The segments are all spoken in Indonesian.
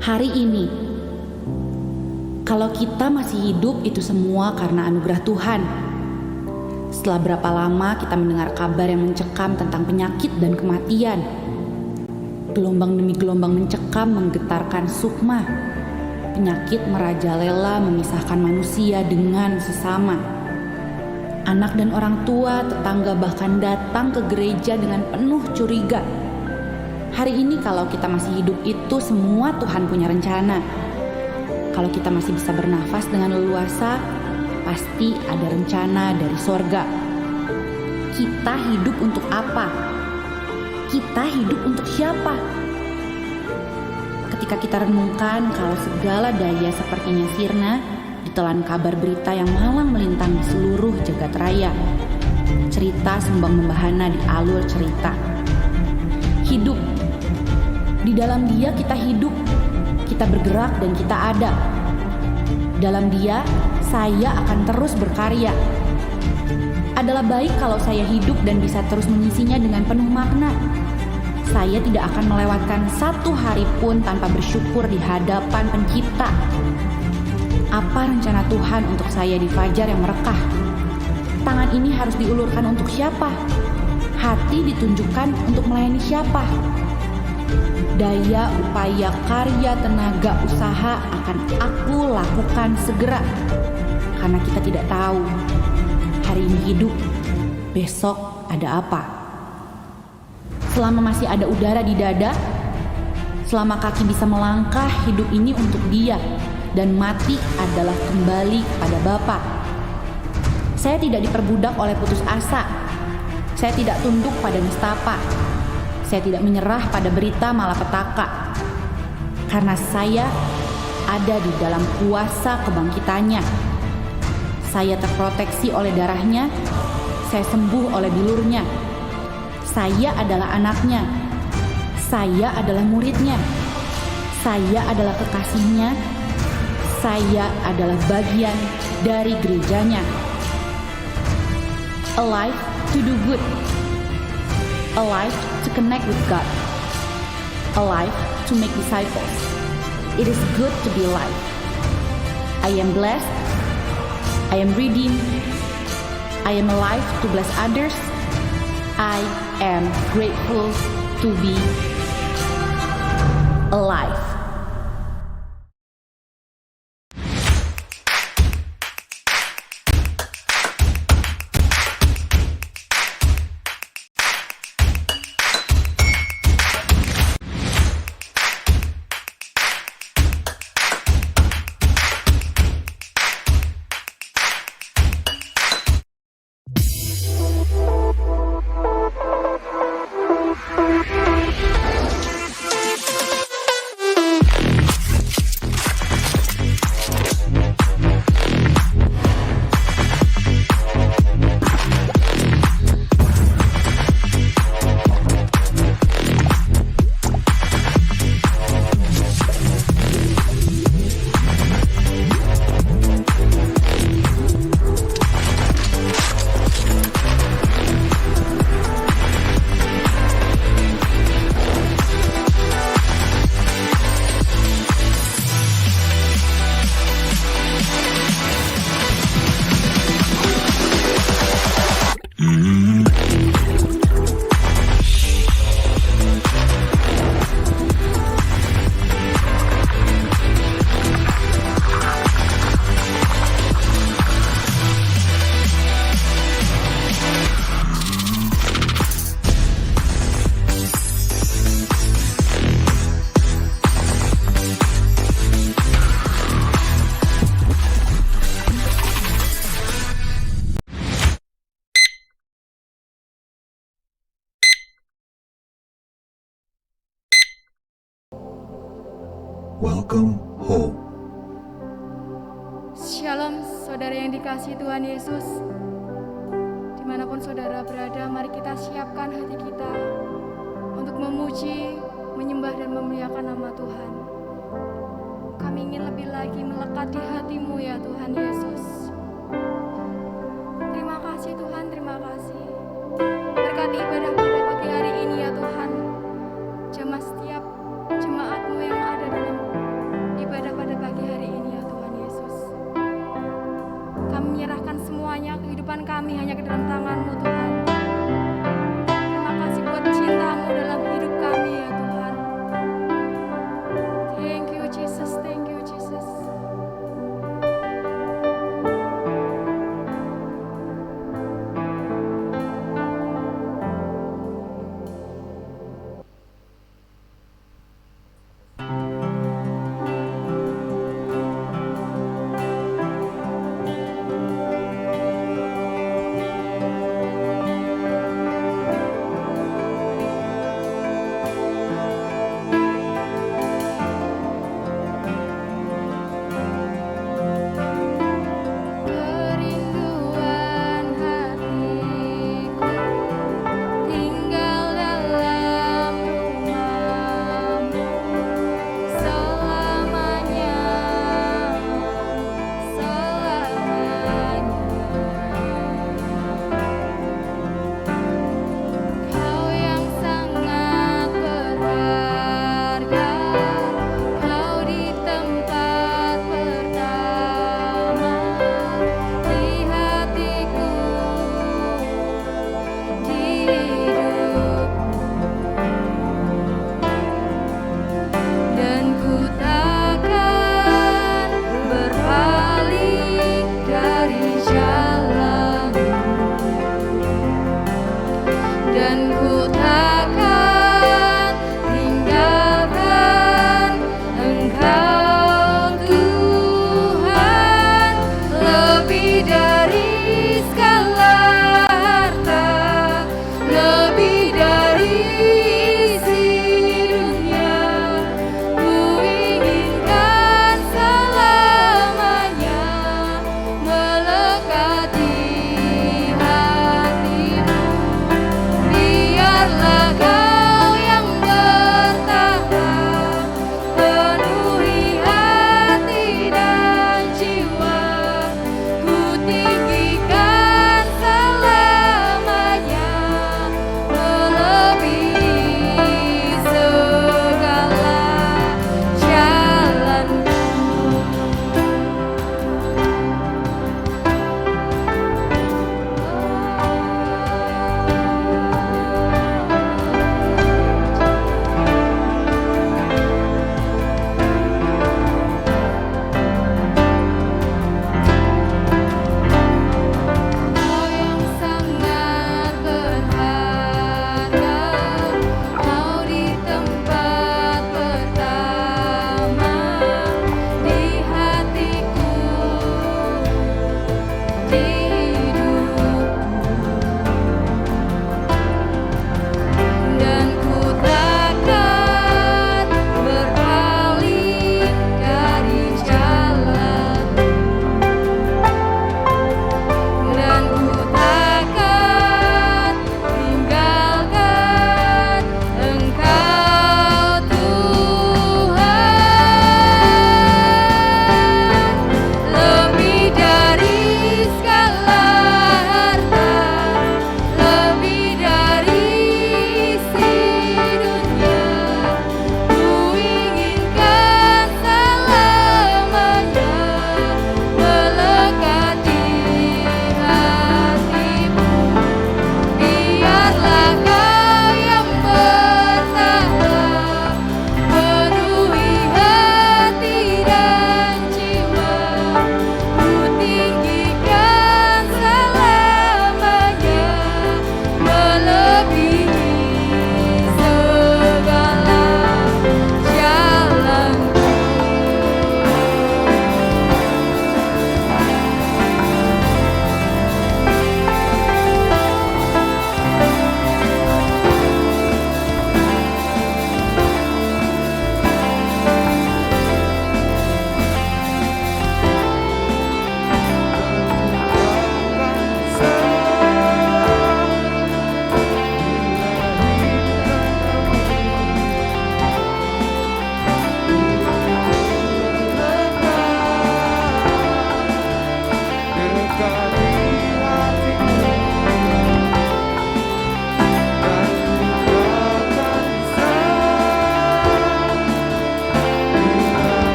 Hari ini, kalau kita masih hidup itu semua karena anugerah Tuhan. Setelah berapa lama kita mendengar kabar yang mencekam tentang penyakit dan kematian. Gelombang demi gelombang mencekam menggetarkan sukma. Penyakit merajalela memisahkan manusia dengan sesama. Anak dan orang tua, tetangga bahkan datang ke gereja dengan penuh curiga. Hari ini kalau kita masih hidup itu semua Tuhan punya rencana. Kalau kita masih bisa bernafas dengan leluasa, pasti ada rencana dari sorga. Kita hidup untuk apa? Kita hidup untuk siapa? Ketika kita renungkan kalau segala daya sepertinya sirna, ditelan kabar berita yang malang melintang di seluruh jagat raya. Cerita sumbang membahana di alur cerita. Hidup. Di dalam Dia kita hidup, kita bergerak dan kita ada. Dalam Dia, saya akan terus berkarya. Adalah baik kalau saya hidup dan bisa terus mengisinya dengan penuh makna. Saya tidak akan melewatkan satu hari pun tanpa bersyukur di hadapan Pencipta. Apa rencana Tuhan untuk saya di fajar yang merekah? Tangan ini harus diulurkan untuk siapa? Hati ditunjukkan untuk melayani siapa? Daya, upaya, karya, tenaga, usaha akan aku lakukan segera. Karena kita tidak tahu hari ini hidup, besok ada apa. Selama masih ada udara di dada, selama kaki bisa melangkah, hidup ini untuk Dia. Dan mati adalah kembali pada Bapa. Saya tidak diperbudak oleh putus asa. Saya tidak tunduk pada nistapa. Saya tidak menyerah pada berita malapetaka. Karena saya ada di dalam kuasa kebangkitannya. Saya terproteksi oleh darahnya. Saya sembuh oleh bilurnya. Saya adalah anaknya. Saya adalah muridnya. Saya adalah kekasihnya. Saya adalah bagian dari gerejanya. Alive to do good. Alive to connect with God. Alive to make disciples. It is good to be alive. I am blessed. I am redeemed. I am alive to bless others. I am grateful to be alive. Welcome home. Shalom saudara yang dikasihi Tuhan Yesus. Dimanapun saudara berada, mari kita siapkan hati kita untuk memuji, menyembah dan memuliakan nama Tuhan. Kami ingin lebih lagi melekat di hati-Mu ya Tuhan Yesus. Terima kasih Tuhan, terima kasih. Berkati ibadah pada pagi hari ini ya Tuhan. Jamah setiap jemaat-Mu yang ada dalam kami hanya ke dalam tangan-Mu Tuhan. Terima kasih buat cinta-Mu dalam hidup kami ya Tuhan. Thank you Jesus, thank you Jesus.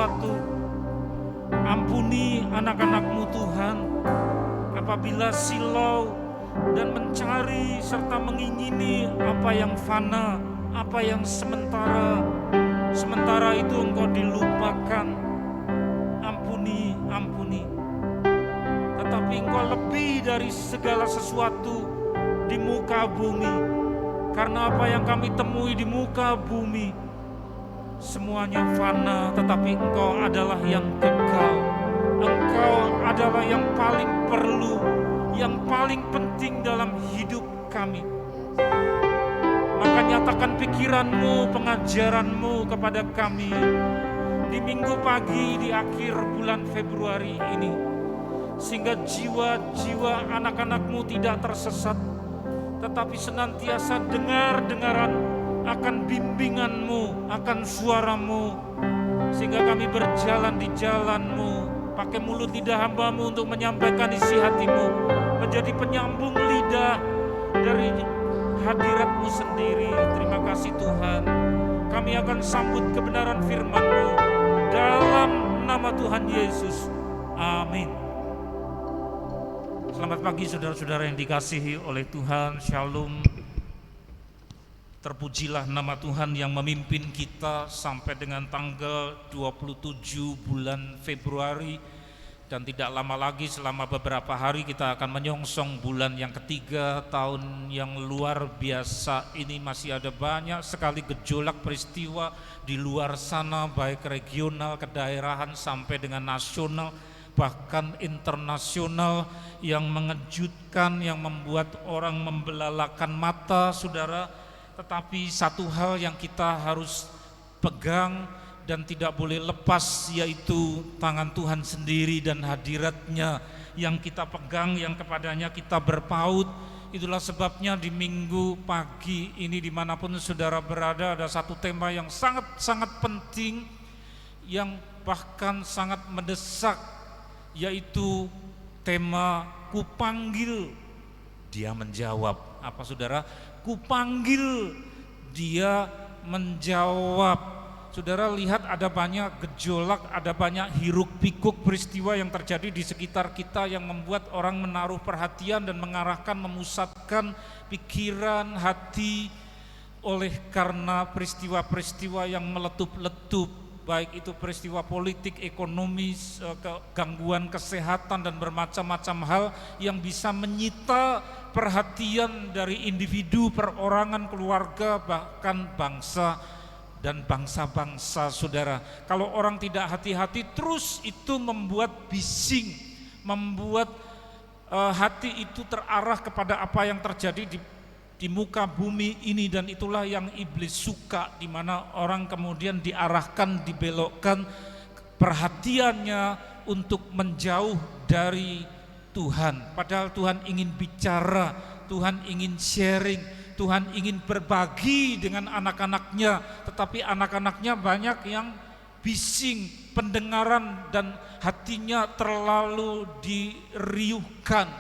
sesuatu. Ampuni anak-anak-Mu Tuhan, apabila silau dan mencari serta mengingini apa yang fana, apa yang sementara. Sementara itu Engkau dilupakan. Ampuni, ampuni. Tetapi Engkau lebih dari segala sesuatu di muka bumi. Karena apa yang kami temui di muka bumi semuanya fana, tetapi Engkau adalah yang kekal. Engkau adalah yang paling perlu, yang paling penting dalam hidup kami. Maka nyatakan pikiran-Mu, pengajaran-Mu kepada kami di minggu pagi di akhir bulan Februari ini, sehingga jiwa-jiwa anak-anak-Mu tidak tersesat, tetapi senantiasa dengar-dengaran akan bimbingan-Mu, akan suara-Mu, sehingga kami berjalan di jalan-Mu, pakai mulut lidah hamba-Mu untuk menyampaikan isi hati-Mu, menjadi penyambung lidah dari hadirat-Mu sendiri. Terima kasih Tuhan. Kami akan sambut kebenaran firman-Mu dalam nama Tuhan Yesus. Amin. Selamat pagi saudara-saudara yang dikasihi oleh Tuhan. Shalom. Terpujilah nama Tuhan yang memimpin kita sampai dengan tanggal 27 bulan Februari. Dan tidak lama lagi, selama beberapa hari kita akan menyongsong bulan yang ketiga tahun yang luar biasa ini. Masih ada banyak sekali gejolak peristiwa di luar sana, baik regional, kedaerahan sampai dengan nasional, bahkan internasional, yang mengejutkan, yang membuat orang membelalakan mata, saudara. Tetapi satu hal yang kita harus pegang dan tidak boleh lepas, yaitu tangan Tuhan sendiri dan hadirat-Nya yang kita pegang, yang kepadanya kita berpaut. Itulah sebabnya di minggu pagi ini dimanapun saudara berada, ada satu tema yang sangat-sangat penting, yang bahkan sangat mendesak, yaitu tema kupanggil, dia menjawab. Apa saudara? Kupanggil, dia menjawab. Saudara lihat ada banyak gejolak, ada banyak hiruk pikuk peristiwa yang terjadi di sekitar kita yang membuat orang menaruh perhatian dan mengarahkan, memusatkan pikiran, hati oleh karena peristiwa-peristiwa yang meletup-letup, baik itu peristiwa politik, ekonomi, gangguan kesehatan dan bermacam-macam hal yang bisa menyita perhatian dari individu, perorangan, keluarga, bahkan bangsa dan bangsa-bangsa, saudara. Kalau orang tidak hati-hati terus, itu membuat bising, membuat hati itu terarah kepada apa yang terjadi di muka bumi ini, dan itulah yang iblis suka, di mana orang kemudian diarahkan, dibelokkan perhatiannya untuk menjauh dari Tuhan. Padahal Tuhan ingin bicara, Tuhan ingin sharing, Tuhan ingin berbagi dengan anak-anaknya, tetapi anak-anaknya banyak yang bising, pendengaran dan hatinya terlalu diriuhkan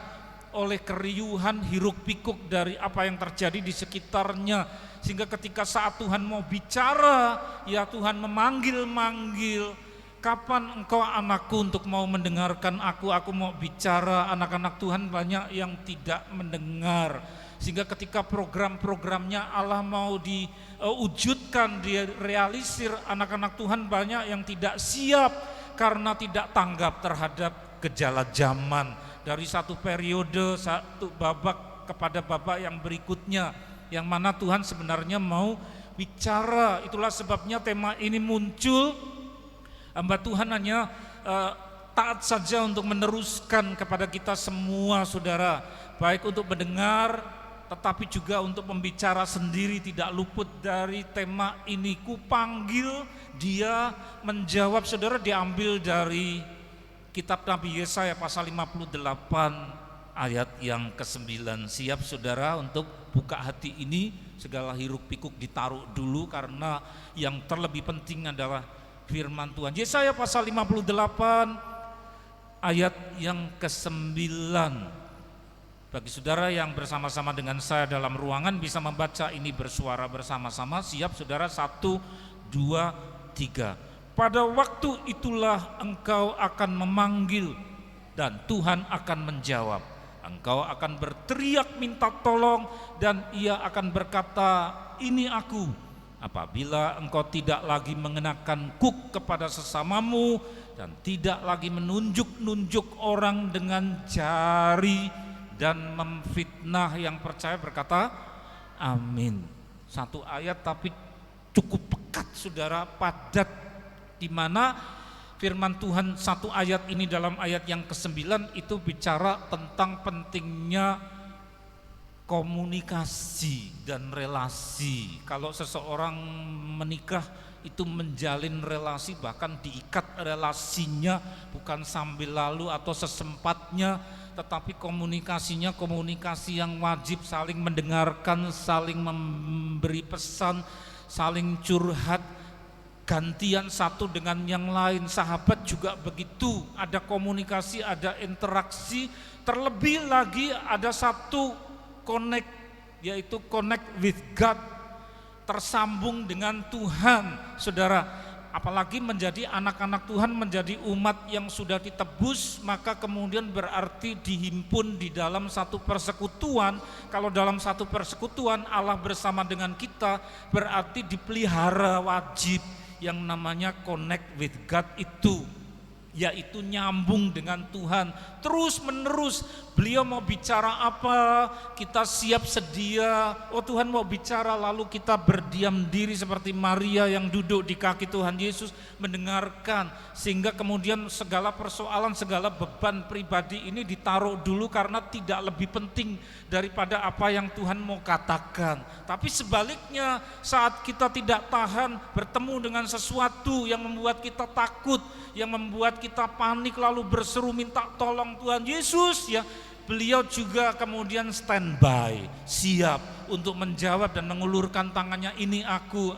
oleh keriuhan hiruk pikuk dari apa yang terjadi di sekitarnya. Sehingga ketika saat Tuhan mau bicara, ya Tuhan memanggil-manggil, kapan engkau anakku untuk mau mendengarkan aku mau bicara. Anak-anak Tuhan banyak yang tidak mendengar. Sehingga ketika program-programnya Allah mau diwujudkan, direalisir, anak-anak Tuhan banyak yang tidak siap karena tidak tanggap terhadap gejala zaman. Dari satu periode, satu babak kepada babak yang berikutnya, yang mana Tuhan sebenarnya mau bicara. Itulah sebabnya tema ini muncul. Hamba Tuhan hanya taat saja untuk meneruskan kepada kita semua, saudara, baik untuk mendengar tetapi juga untuk membicara sendiri. Tidak luput dari tema ini, kupanggil, dia menjawab. Saudara, diambil dari kitab Nabi Yesaya pasal 58 ayat yang ke-9. Siap saudara untuk buka hati ini, segala hiruk pikuk ditaruh dulu, karena yang terlebih penting adalah firman Tuhan. Yesaya pasal 58 ayat yang ke-9. Bagi saudara yang bersama-sama dengan saya dalam ruangan bisa membaca ini bersuara bersama-sama. Siap saudara, 1, 2, 3. pada waktu itulah engkau akan memanggil dan Tuhan akan menjawab. Engkau akan berteriak minta tolong dan Ia akan berkata, ini aku. Apabila engkau tidak lagi mengenakan kuk kepada sesamamu dan tidak lagi menunjuk-nunjuk orang dengan jari dan memfitnah yang percaya, berkata amin. Satu ayat tapi cukup pekat saudara, padat, di mana firman Tuhan satu ayat ini dalam ayat yang ke-9 itu bicara tentang pentingnya komunikasi dan relasi. Kalau seseorang menikah itu menjalin relasi, bahkan diikat relasinya bukan sambil lalu atau sesempatnya, tetapi komunikasinya komunikasi yang wajib, saling mendengarkan, saling memberi pesan, saling curhat, gantian satu dengan yang lain. Sahabat juga begitu, ada komunikasi, ada interaksi, terlebih lagi ada satu connect, yaitu connect with God, tersambung dengan Tuhan. Saudara, apalagi menjadi anak-anak Tuhan, menjadi umat yang sudah ditebus, maka kemudian berarti dihimpun di dalam satu persekutuan. Kalau dalam satu persekutuan Allah bersama dengan kita, berarti dipelihara wajib yang namanya connect with God itu, yaitu nyambung dengan Tuhan terus menerus. Beliau mau bicara apa, kita siap sedia. Oh Tuhan mau bicara, lalu kita berdiam diri seperti Maria yang duduk di kaki Tuhan Yesus mendengarkan, sehingga kemudian segala persoalan, segala beban pribadi ini ditaruh dulu karena tidak lebih penting daripada apa yang Tuhan mau katakan. Tapi sebaliknya, saat kita tidak tahan bertemu dengan sesuatu yang membuat kita takut, yang membuat kita panik lalu berseru minta tolong Tuhan Yesus, ya, beliau juga kemudian standby, siap untuk menjawab dan mengulurkan tangannya, ini aku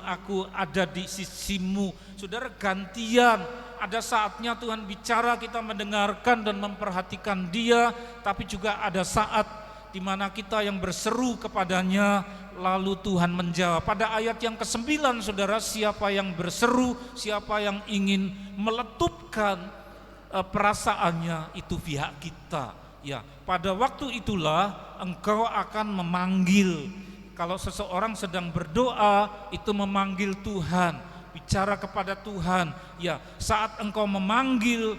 ada di sisimu. Saudara, gantian. Ada saatnya Tuhan bicara, kita mendengarkan dan memperhatikan Dia, tapi juga ada saat di mana kita yang berseru kepadanya, lalu Tuhan menjawab. Pada ayat yang ke-9, saudara, siapa yang berseru, siapa yang ingin meletupkan perasaannya, itu pihak kita. Ya, pada waktu itulah engkau akan memanggil. Kalau seseorang sedang berdoa, itu memanggil Tuhan, bicara kepada Tuhan. Ya, saat engkau memanggil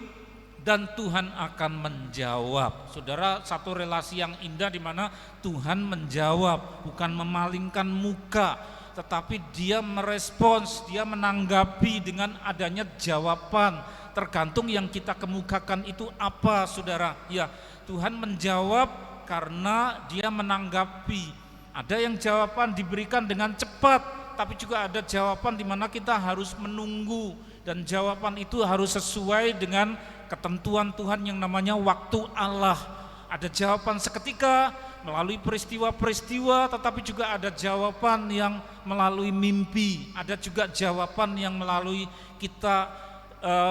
dan Tuhan akan menjawab. Saudara, satu relasi yang indah di mana Tuhan menjawab, bukan memalingkan muka, tetapi Dia merespons, Dia menanggapi dengan adanya jawaban. Tergantung yang kita kemukakan itu apa, saudara. Ya, Tuhan menjawab karena Dia menanggapi. Ada yang jawaban diberikan dengan cepat, tapi juga ada jawaban di mana kita harus menunggu, dan jawaban itu harus sesuai dengan ketentuan Tuhan yang namanya waktu Allah. Ada jawaban seketika melalui peristiwa-peristiwa, tetapi juga ada jawaban yang melalui mimpi. Ada juga jawaban yang melalui kita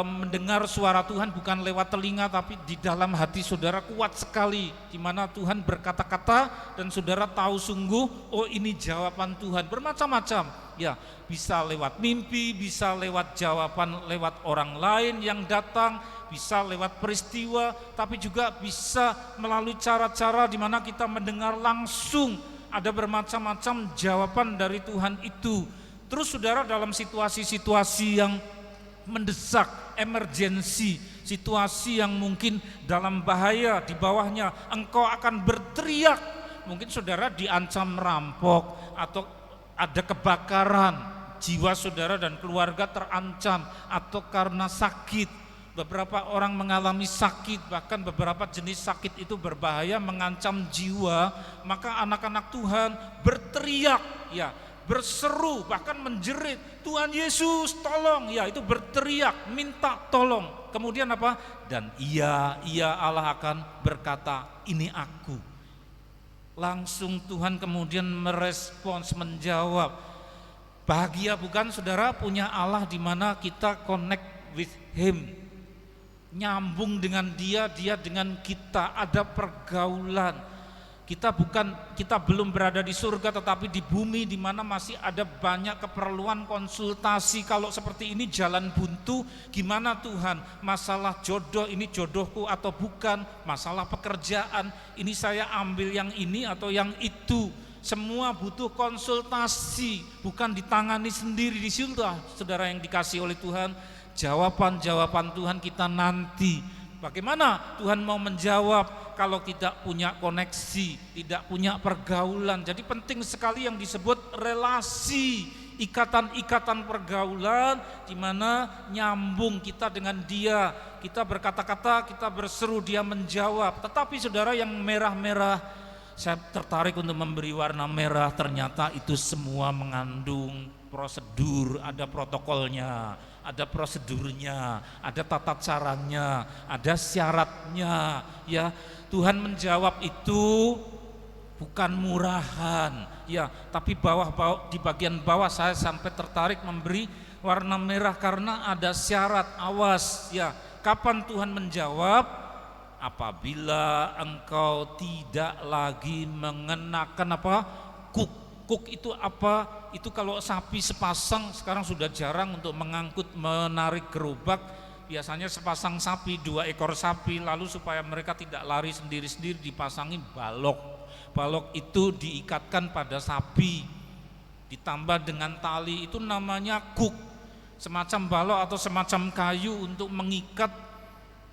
mendengar suara Tuhan bukan lewat telinga, tapi di dalam hati saudara kuat sekali, di mana Tuhan berkata-kata dan saudara tahu sungguh, oh ini jawaban Tuhan. Bermacam-macam, ya, bisa lewat mimpi, bisa lewat jawaban lewat orang lain yang datang, bisa lewat peristiwa, tapi juga bisa melalui cara-cara di mana kita mendengar langsung. Ada bermacam-macam jawaban dari Tuhan itu. Terus saudara, dalam situasi-situasi yang mendesak, emergensi, situasi yang mungkin dalam bahaya, di bawahnya engkau akan berteriak. Mungkin saudara diancam rampok atau ada kebakaran, jiwa saudara dan keluarga terancam, atau karena sakit. Beberapa orang mengalami sakit, bahkan beberapa jenis sakit itu berbahaya, mengancam jiwa. Maka anak-anak Tuhan berteriak, ya, berseru, bahkan menjerit, Tuhan Yesus tolong, ya, itu berteriak minta tolong. Kemudian apa? Dan ia Allah akan berkata, ini aku. Langsung Tuhan kemudian merespons, menjawab. Bahagia bukan saudara punya Allah di mana kita connect with Him, nyambung dengan Dia, Dia dengan kita, ada pergaulan. Kita belum berada di surga, tetapi di bumi di mana masih ada banyak keperluan konsultasi. Kalau seperti ini jalan buntu, gimana Tuhan? Masalah jodoh, ini jodohku atau bukan? Masalah pekerjaan, ini saya ambil yang ini atau yang itu. Semua butuh konsultasi, bukan ditangani sendiri. Di situ saudara yang dikasih oleh Tuhan, jawaban-jawaban Tuhan kita nanti. Bagaimana Tuhan mau menjawab kalau tidak punya koneksi, tidak punya pergaulan? Jadi penting sekali yang disebut relasi, ikatan-ikatan pergaulan, di mana nyambung kita dengan dia. Kita berkata-kata, kita berseru, dia menjawab. Tetapi saudara yang merah-merah, saya tertarik untuk memberi warna merah, ternyata itu semua mengandung prosedur, ada protokolnya, ada prosedurnya, ada tata caranya, ada syaratnya. Ya, Tuhan menjawab itu bukan murahan, ya, tapi di bagian bawah saya sampai tertarik memberi warna merah karena ada syarat. Awas, ya, kapan Tuhan menjawab? Apabila engkau tidak lagi mengenakan apa? Kuk itu apa? Itu kalau sapi sepasang, sekarang sudah jarang untuk menarik gerobak. Biasanya sepasang sapi, 2 ekor sapi, lalu supaya mereka tidak lari sendiri-sendiri dipasangi balok. Balok itu diikatkan pada sapi, ditambah dengan tali, itu namanya kuk. Semacam balok atau semacam kayu untuk mengikat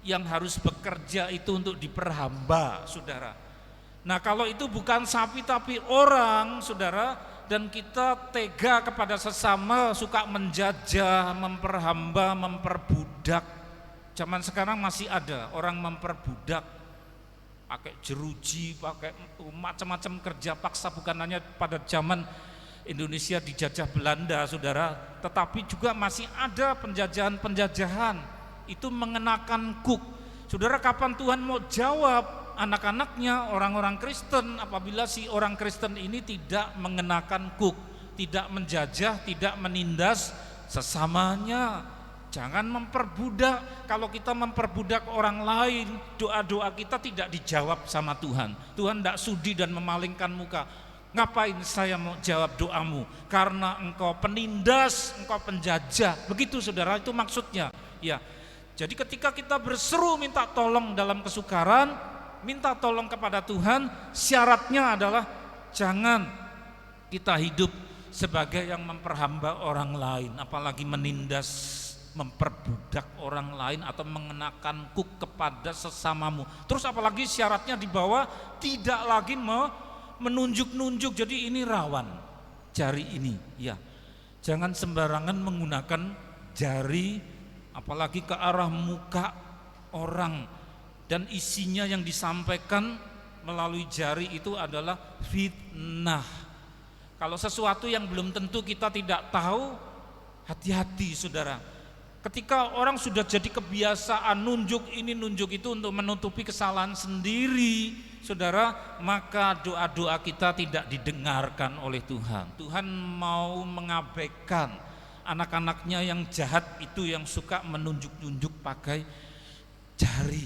yang harus bekerja itu untuk diperhamba, saudara. Nah, kalau itu bukan sapi tapi orang, saudara, dan kita tega kepada sesama, suka menjajah, memperhamba, memperbudak. Zaman sekarang masih ada orang memperbudak, pakai jeruji, pakai macam-macam kerja paksa, bukan hanya pada zaman Indonesia dijajah Belanda, saudara, tetapi juga masih ada penjajahan-penjajahan. Itu mengenakan kuk. Saudara, kapan Tuhan mau jawab anak-anaknya, orang-orang Kristen, apabila si orang Kristen ini tidak mengenakan kuk, tidak menjajah, tidak menindas sesamanya? Jangan memperbudak. Kalau kita memperbudak orang lain, doa-doa kita tidak dijawab sama Tuhan. Tuhan tidak sudi dan memalingkan muka. Ngapain saya mau jawab doamu? Karena engkau penindas, engkau penjajah. Begitu saudara, itu maksudnya. Ya. Jadi ketika kita berseru minta tolong dalam kesukaran, minta tolong kepada Tuhan, syaratnya adalah jangan kita hidup sebagai yang memperhamba orang lain, apalagi menindas, memperbudak orang lain atau mengenakan kuk kepada sesamamu. Terus apalagi syaratnya di bawah, tidak lagi menunjuk-nunjuk. Jadi ini rawan, jari ini, ya. Jangan sembarangan menggunakan jari, apalagi ke arah muka orang, dan isinya yang disampaikan melalui jari itu adalah fitnah. Kalau sesuatu yang belum tentu kita tidak tahu, hati-hati saudara. Ketika orang sudah jadi kebiasaan nunjuk ini nunjuk itu untuk menutupi kesalahan sendiri, saudara, maka doa-doa kita tidak didengarkan oleh Tuhan. Tuhan mau mengabaikan anak-anaknya yang jahat itu, yang suka menunjuk-nunjuk pakai jari.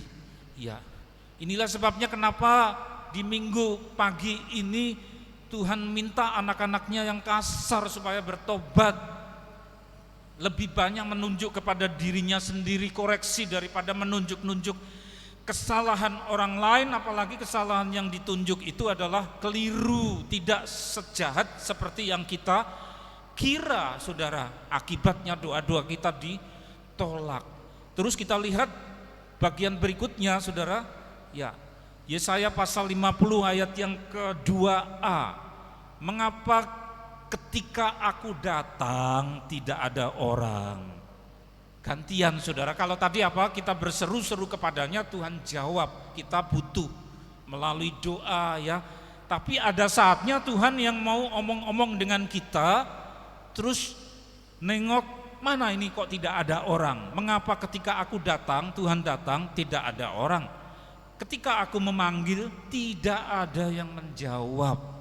Ya, inilah sebabnya kenapa di minggu pagi ini Tuhan minta anak-anaknya yang kasar supaya bertobat. Lebih banyak menunjuk kepada dirinya sendiri, koreksi, daripada menunjuk-nunjuk kesalahan orang lain. Apalagi kesalahan yang ditunjuk itu adalah keliru, tidak sejahat seperti yang kita kira, saudara. Akibatnya doa-doa kita ditolak. Terus kita lihat bagian berikutnya, saudara. Ya, Yesaya pasal 50 ayat yang ke-2a. Mengapa ketika aku datang tidak ada orang? Gantian, saudara. Kalau tadi apa? Kita berseru-seru kepadanya, Tuhan jawab. Kita butuh melalui doa, ya. Tapi ada saatnya Tuhan yang mau omong-omong dengan kita, terus nengok, mana ini kok tidak ada orang? Mengapa ketika aku datang, Tuhan datang, tidak ada orang? Ketika aku memanggil, tidak ada yang menjawab.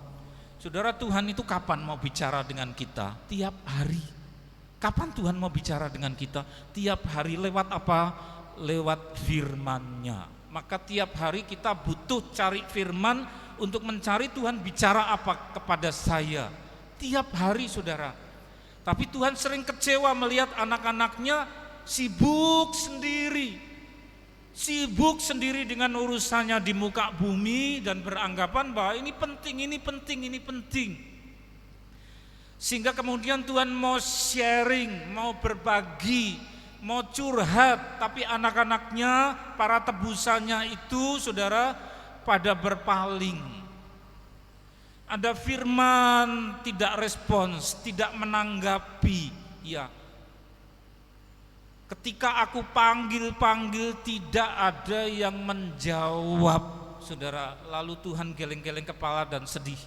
Saudara, Tuhan itu kapan mau bicara dengan kita? Tiap hari. Kapan Tuhan mau bicara dengan kita? Tiap hari. Lewat apa? Lewat firman-Nya. Maka tiap hari kita butuh cari firman untuk mencari Tuhan bicara apa kepada saya. Tiap hari saudara. Tapi Tuhan sering kecewa melihat anak-anaknya sibuk sendiri dengan urusannya di muka bumi dan beranggapan bahwa ini penting. Sehingga kemudian Tuhan mau sharing, mau berbagi, mau curhat, tapi anak-anaknya, para tebusannya itu saudara pada berpaling. Ada firman tidak respons, tidak menanggapi, ya. Ketika aku panggil tidak ada yang menjawab, saudara. Lalu Tuhan geleng-geleng kepala dan sedih.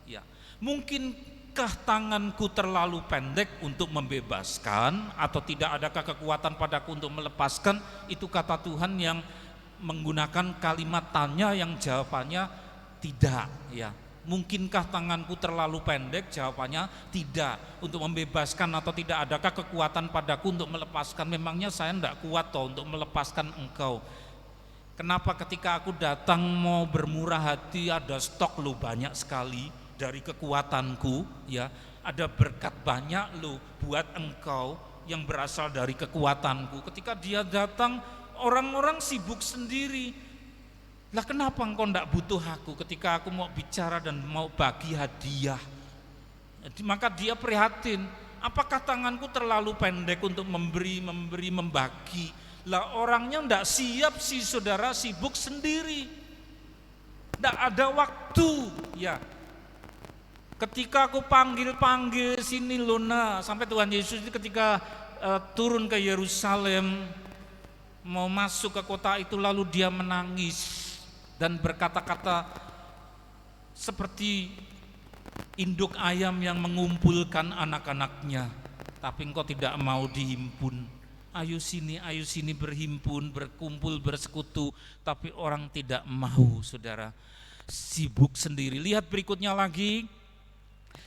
Ya, mungkinkah tanganku terlalu pendek untuk membebaskan, atau tidak adakah kekuatan padaku untuk melepaskan? Itu kata Tuhan yang menggunakan kalimat tanya yang jawabannya tidak. Ya, mungkinkah tanganku terlalu pendek? Jawabannya tidak. Untuk membebaskan atau tidak adakah kekuatan padaku untuk melepaskan? Memangnya saya tidak kuat toh untuk melepaskan engkau. Kenapa ketika aku datang mau bermurah hati ada stok lo banyak sekali dari kekuatanku, ya, ada berkat banyak lo buat engkau yang berasal dari kekuatanku. Ketika dia datang orang-orang sibuk sendiri. Lah kenapa engkau tidak butuh aku ketika aku mau bicara dan mau bagi hadiah? Maka dia prihatin, apakah tanganku terlalu pendek untuk membagi? Lah orangnya tidak siap sih saudara, sibuk sendiri, tidak ada waktu, ya. Ketika aku panggil sini Luna, sampai Tuhan Yesus ketika turun ke Yerusalem mau masuk ke kota itu, lalu dia menangis dan berkata-kata seperti induk ayam yang mengumpulkan anak-anaknya, tapi engkau tidak mau dihimpun. Ayo sini berhimpun, berkumpul, bersekutu, tapi orang tidak mau, saudara. Sibuk sendiri. Lihat berikutnya lagi.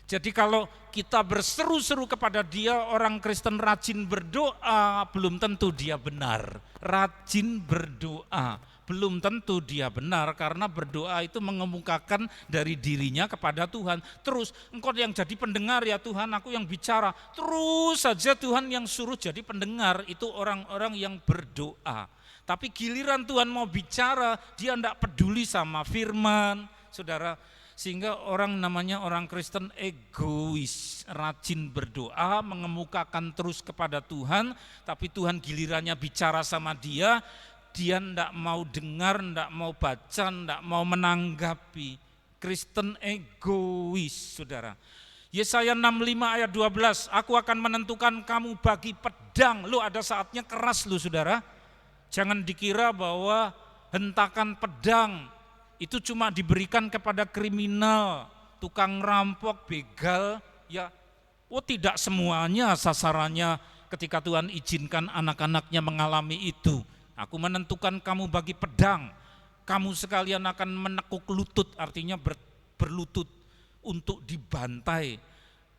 Jadi kalau kita berseru-seru kepada dia, orang Kristen rajin berdoa, belum tentu dia benar. Rajin berdoa belum tentu dia benar, karena berdoa itu mengemukakan dari dirinya kepada Tuhan. Terus engkau yang jadi pendengar ya Tuhan, aku yang bicara. Terus saja Tuhan yang suruh jadi pendengar, itu orang-orang yang berdoa. Tapi giliran Tuhan mau bicara, dia tidak peduli sama firman, saudara. Sehingga orang namanya orang Kristen egois, rajin berdoa, mengemukakan terus kepada Tuhan, tapi Tuhan gilirannya bicara sama dia tidak mau dengar, tidak mau baca, tidak mau menanggapi. Kristen egois, saudara. Yesaya 65 ayat 12, aku akan menentukan kamu bagi pedang. Lu ada saatnya keras lu saudara. Jangan dikira bahwa hentakan pedang itu cuma diberikan kepada kriminal, tukang rampok, begal, ya. Oh tidak semuanya sasarannya ketika Tuhan izinkan anak-anaknya mengalami itu. Aku menentukan kamu bagi pedang, kamu sekalian akan menekuk lutut, artinya berlutut untuk dibantai.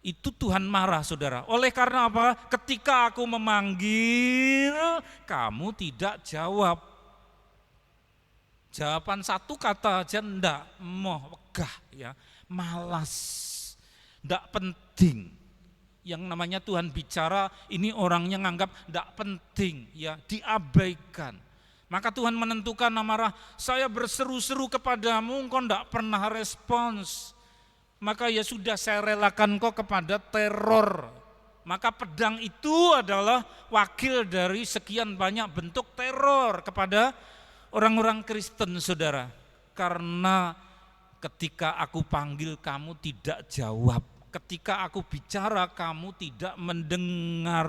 Itu Tuhan marah saudara. Oleh karena apa? Ketika aku memanggil, kamu tidak jawab. Jawaban satu kata aja enggak, mau wegah ya, malas, enggak penting. Yang namanya Tuhan bicara, ini orangnya nganggap enggak penting, ya, diabaikan. Maka Tuhan menentukan amarah, saya berseru-seru kepadamu, engkau enggak pernah respons. Maka ya sudah, saya relakan kau kepada teror. Maka pedang itu adalah wakil dari sekian banyak bentuk teror kepada orang-orang Kristen, saudara. Karena ketika aku panggil kamu tidak jawab, ketika aku bicara kamu tidak mendengar,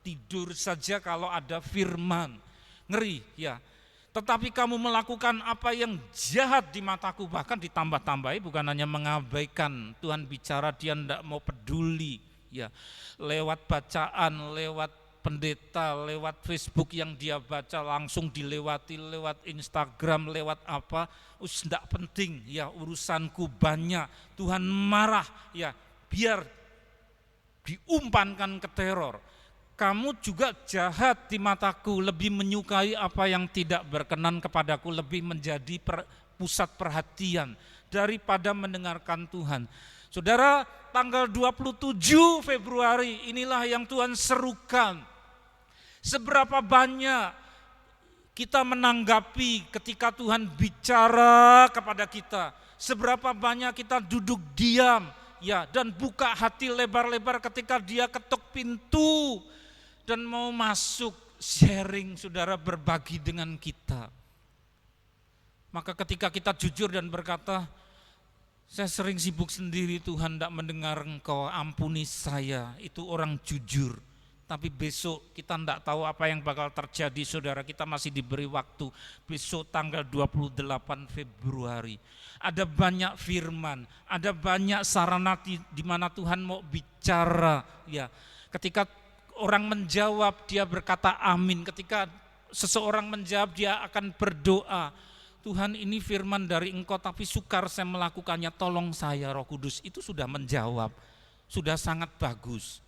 tidur saja kalau ada firman. Ngeri ya. Tetapi kamu melakukan apa yang jahat di mataku, bahkan ditambah-tambahi, bukan hanya mengabaikan. Tuhan bicara dia tidak mau peduli ya. Lewat bacaan, lewat pendeta, lewat Facebook yang dia baca langsung dilewati, lewat Instagram, lewat apa, tidak penting ya, urusanku banyak. Tuhan marah ya, biar diumpankan ke teror. Kamu juga jahat di mataku, lebih menyukai apa yang tidak berkenan kepadaku, lebih menjadi pusat perhatian daripada mendengarkan Tuhan. Saudara, tanggal 27 Februari inilah yang Tuhan serukan. Seberapa banyak kita menanggapi ketika Tuhan bicara kepada kita. Seberapa banyak kita duduk diam ya dan buka hati lebar-lebar ketika Dia ketuk pintu dan mau masuk sharing, saudara, berbagi dengan kita. Maka ketika kita jujur dan berkata, saya sering sibuk sendiri, Tuhan tidak mendengar Engkau, ampuni saya, itu orang jujur. Tapi besok kita tidak tahu apa yang bakal terjadi, saudara. Kita masih diberi waktu. Besok tanggal 28 Februari. Ada banyak firman, ada banyak sarana di mana Tuhan mau bicara. Ya, ketika orang menjawab, dia berkata amin. Ketika seseorang menjawab, dia akan berdoa. Tuhan, ini firman dari Engkau, tapi sukar saya melakukannya, tolong saya Roh Kudus. Itu sudah menjawab, sudah sangat bagus.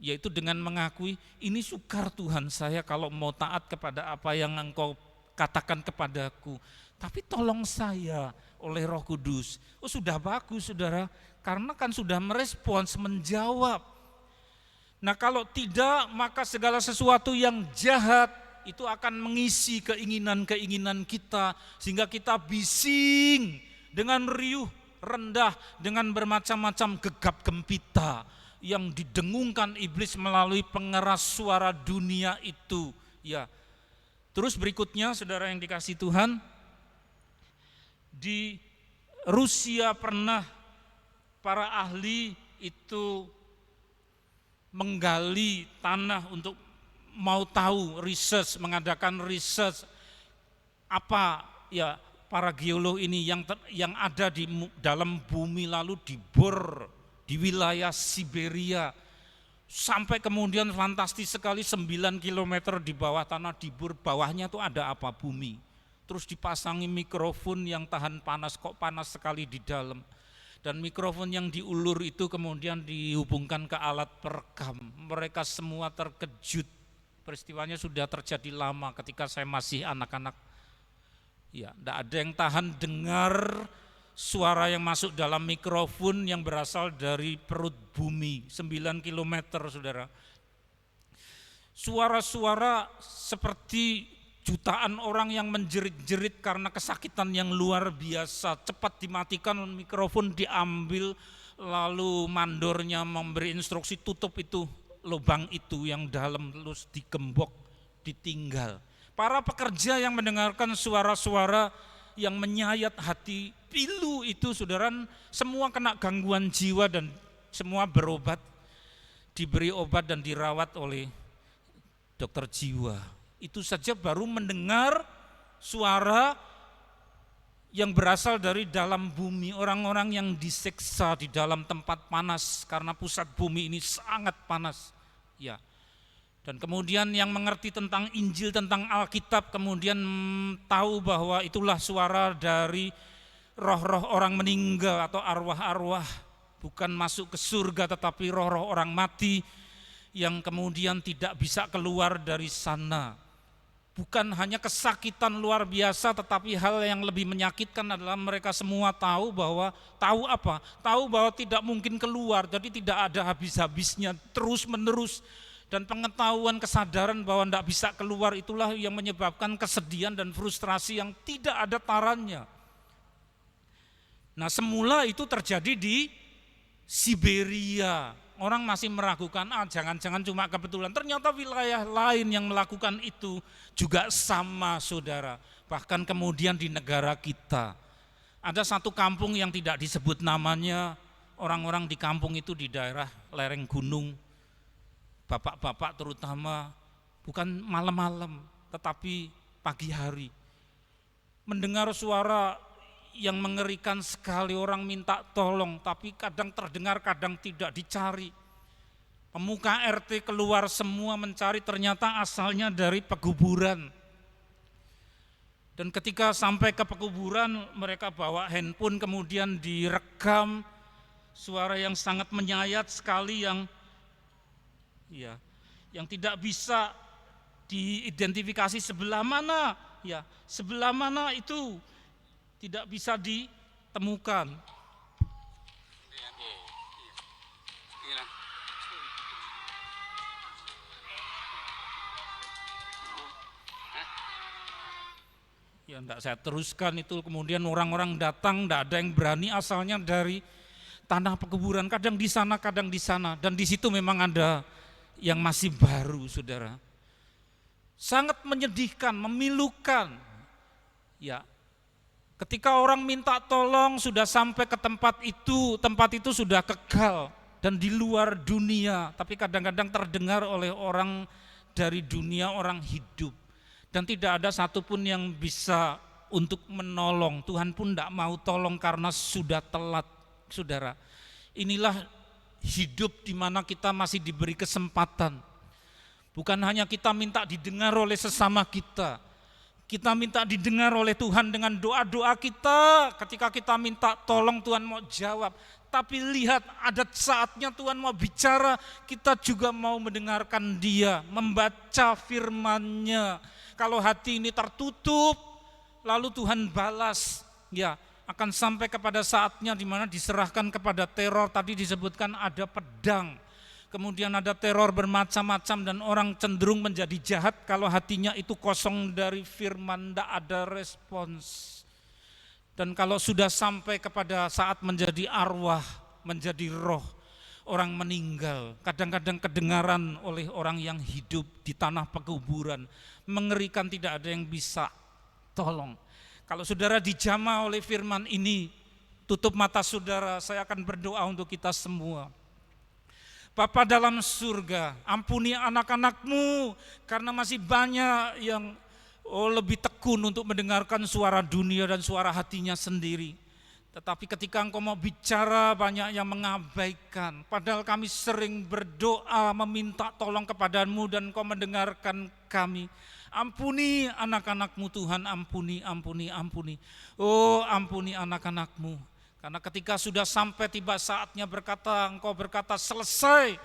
Yaitu dengan mengakui, ini sukar Tuhan saya kalau mau taat kepada apa yang Engkau katakan kepadaku. Tapi tolong saya oleh Roh Kudus. Oh, sudah bagus, saudara, karena kan sudah merespons, menjawab. Nah, kalau tidak, maka segala sesuatu yang jahat itu akan mengisi keinginan-keinginan kita, sehingga kita bising dengan riuh, rendah, dengan bermacam-macam gegap gempita yang didengungkan iblis melalui pengeras suara dunia itu. Ya. Terus berikutnya, saudara yang dikasihi Tuhan, di Rusia pernah para ahli itu menggali tanah untuk mau tahu, research, mengadakan research apa ya para geolog ini yang ada di dalam bumi, lalu dibor di wilayah Siberia, sampai kemudian fantastis sekali 9 km di bawah tanah dibor, bawahnya tuh ada apa? Bumi. Terus dipasangi mikrofon yang tahan panas, kok panas sekali di dalam. Dan mikrofon yang diulur itu kemudian dihubungkan ke alat perekam. Mereka semua terkejut. Peristiwanya sudah terjadi lama ketika saya masih anak-anak. Ya, tidak ada yang tahan dengar suara yang masuk dalam mikrofon yang berasal dari perut bumi, 9 km, saudara. Suara-suara seperti jutaan orang yang menjerit-jerit karena kesakitan yang luar biasa. Cepat dimatikan mikrofon, diambil, lalu mandornya memberi instruksi tutup itu, lubang itu yang dalam, terus digembok, ditinggal. Para pekerja yang mendengarkan suara-suara yang menyayat hati pilu itu, saudara, semua kena gangguan jiwa dan semua berobat, diberi obat dan dirawat oleh dokter jiwa. Itu saja baru mendengar suara yang berasal dari dalam bumi, orang-orang yang disiksa di dalam tempat panas karena pusat bumi ini sangat panas. Ya. Dan kemudian yang mengerti tentang Injil, tentang Alkitab, kemudian tahu bahwa itulah suara dari roh-roh orang meninggal atau arwah-arwah, bukan masuk ke surga tetapi roh-roh orang mati yang kemudian tidak bisa keluar dari sana. Bukan hanya kesakitan luar biasa, tetapi hal yang lebih menyakitkan adalah mereka semua tahu bahwa, tahu apa? Tahu bahwa tidak mungkin keluar, jadi tidak ada habis-habisnya, terus menerus. Dan pengetahuan, kesadaran bahwa tidak bisa keluar itulah yang menyebabkan kesedihan dan frustrasi yang tidak ada tarannya. Nah, semula itu terjadi di Siberia. Orang masih meragukan, jangan-jangan cuma kebetulan. Ternyata wilayah lain yang melakukan itu juga sama, saudara. Bahkan kemudian di negara kita. Ada satu kampung yang tidak disebut namanya, orang-orang di kampung itu di daerah lereng gunung. Bapak-bapak terutama, bukan malam-malam, tetapi pagi hari. Mendengar suara yang mengerikan sekali, orang minta tolong, tapi kadang terdengar, kadang tidak, dicari. Pemuka RT keluar semua mencari, ternyata asalnya dari pekuburan. Dan ketika sampai ke pekuburan, mereka bawa handphone, kemudian direkam suara yang sangat menyayat sekali yang tidak bisa diidentifikasi sebelah mana, sebelah mana itu tidak bisa ditemukan. Ya enggak saya teruskan itu, kemudian orang-orang datang, enggak ada yang berani, asalnya dari tanah pekuburan, kadang di sana, dan di situ memang ada yang masih baru, saudara. Sangat menyedihkan, memilukan. Ya, ketika orang minta tolong sudah sampai ke tempat itu sudah kekal dan di luar dunia, tapi kadang-kadang terdengar oleh orang dari dunia orang hidup. Dan tidak ada satupun yang bisa untuk menolong. Tuhan pun tidak mau tolong karena sudah telat, saudara. Inilah hidup di mana kita masih diberi kesempatan. Bukan hanya kita minta didengar oleh sesama kita. Kita minta didengar oleh Tuhan dengan doa-doa kita. Ketika kita minta tolong, Tuhan mau jawab. Tapi lihat, ada saatnya Tuhan mau bicara, kita juga mau mendengarkan Dia, membaca firman-Nya. Kalau hati ini tertutup, lalu Tuhan balas, ya akan sampai kepada saatnya di mana diserahkan kepada teror. Tadi disebutkan ada pedang, kemudian ada teror bermacam-macam dan orang cenderung menjadi jahat kalau hatinya itu kosong dari firman, tidak ada respons. Dan kalau sudah sampai kepada saat menjadi arwah, menjadi roh, orang meninggal, kadang-kadang kedengaran oleh orang yang hidup di tanah pekuburan, mengerikan, tidak ada yang bisa tolong. Kalau saudara dijamah oleh firman ini, tutup mata saudara, saya akan berdoa untuk kita semua. Bapa dalam surga, ampuni anak-anak-Mu karena masih banyak yang lebih tekun untuk mendengarkan suara dunia dan suara hatinya sendiri. Tetapi ketika Engkau mau bicara, banyak yang mengabaikan. Padahal kami sering berdoa meminta tolong kepada-Mu dan Engkau mendengarkan kami. Ampuni anak-anak-Mu Tuhan, ampuni. Oh, ampuni anak-anak-Mu. Karena ketika sudah sampai tiba saatnya Engkau berkata selesai.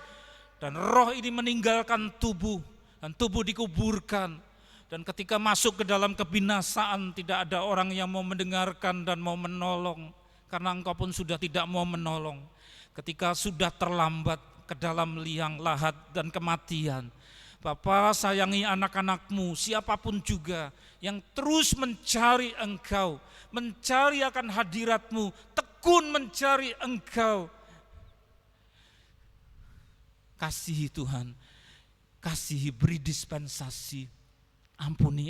Dan roh ini meninggalkan tubuh, dan tubuh dikuburkan. Dan ketika masuk ke dalam kebinasaan, tidak ada orang yang mau mendengarkan dan mau menolong. Karena Engkau pun sudah tidak mau menolong. Ketika sudah terlambat ke dalam liang lahat dan kematian, Bapa sayangi anak-anak-Mu, siapapun juga yang terus mencari Engkau, mencari akan hadirat-Mu, tekun mencari Engkau. Kasihi Tuhan, kasihi, beri dispensasi. Ampuni.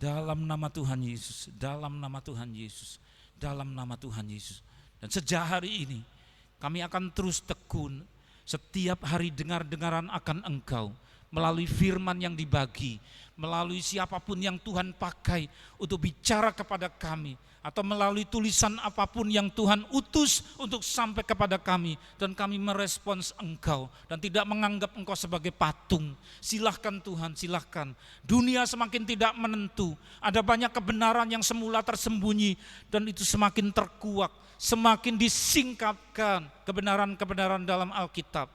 Dalam nama Tuhan Yesus, dalam nama Tuhan Yesus, dalam nama Tuhan Yesus. Dan sejak hari ini kami akan terus tekun, setiap hari dengar-dengaran akan Engkau, melalui firman yang dibagi, melalui siapapun yang Tuhan pakai untuk bicara kepada kami, atau melalui tulisan apapun yang Tuhan utus untuk sampai kepada kami, dan kami merespons Engkau dan tidak menganggap Engkau sebagai patung. Silahkan Tuhan, silahkan. Dunia semakin tidak menentu, ada banyak kebenaran yang semula tersembunyi dan itu semakin terkuak, semakin disingkapkan kebenaran-kebenaran dalam Alkitab.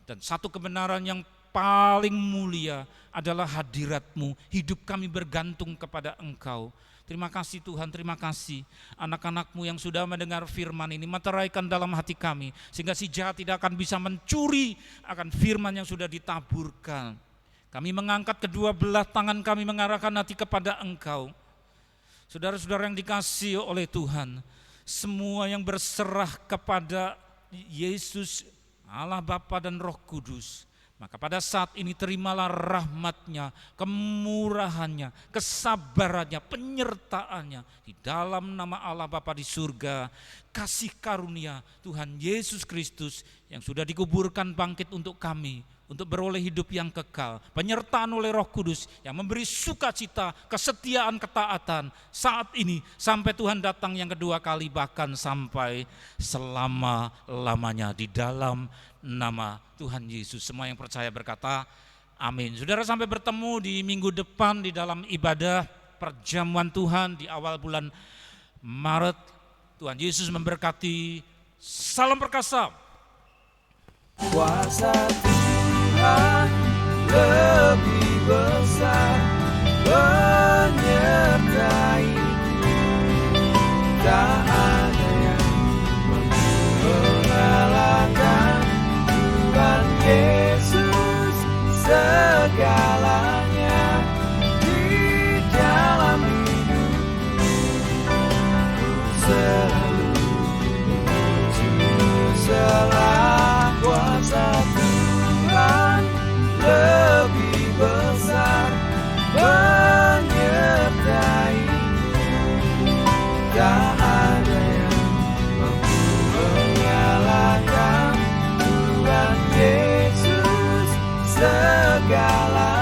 Dan satu kebenaran yang paling mulia adalah hadirat-Mu. Hidup kami bergantung kepada Engkau. Terima kasih Tuhan, terima kasih anak-anak-Mu yang sudah mendengar firman ini, meteraikan dalam hati kami, sehingga si jahat tidak akan bisa mencuri akan firman yang sudah ditaburkan. Kami mengangkat kedua belah tangan kami, mengarahkan hati kepada Engkau. Saudara-saudara yang dikasihi oleh Tuhan, semua yang berserah kepada Yesus, Allah Bapa dan Roh Kudus, maka pada saat ini terimalah rahmat-Nya, kemurahan-Nya, kesabaran-Nya, penyertaan-Nya di dalam nama Allah Bapa di surga. Kasih karunia Tuhan Yesus Kristus yang sudah dikuburkan bangkit untuk kami, untuk beroleh hidup yang kekal. Penyertaan oleh Roh Kudus yang memberi sukacita, kesetiaan, ketaatan saat ini sampai Tuhan datang yang kedua kali, bahkan sampai selama-lamanya di dalam nama Tuhan Yesus. Semua yang percaya berkata amin. Saudara, sampai bertemu di minggu depan di dalam ibadah perjamuan Tuhan di awal bulan Maret. Tuhan Yesus memberkati. Salam perkasa. Kuasa Tuhan lebih besar, segala